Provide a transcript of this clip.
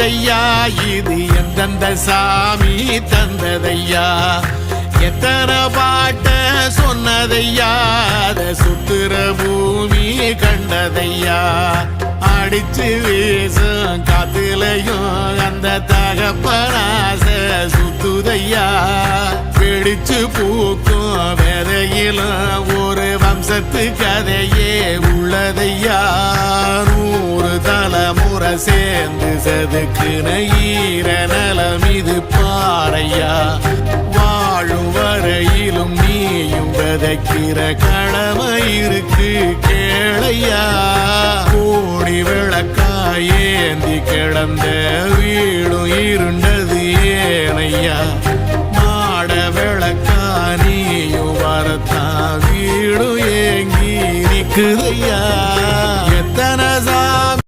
வந்ததையா இது எந்தெந்த சாமி தந்ததையா எத்தனை பாட்ட சொன்னதையா அத சுத்துற பூமி கண்டதையா அடிச்சு வீசும் காத்துலையும் அந்த தகப்பனாச சுத்துதையா பிடிச்சு பூக்கும் விதையிலும் ஒரு வம்சத்து கதையே உள்ளதையா 100 தலைமுறை சேர்ந்து செதுக்குன ஈர நலம் இது பாறையா வாழும் வரையிலும் நீயும் விதைக்கிற கடமை இருக்கு கேளையா கோடி விளக்காயேந்தி கிடந்த வீடும் இருண்டது ஏனையா மாட விளக்கா நீயும் வரத்தான் வீடும் ஏங்கி நிக்குதையா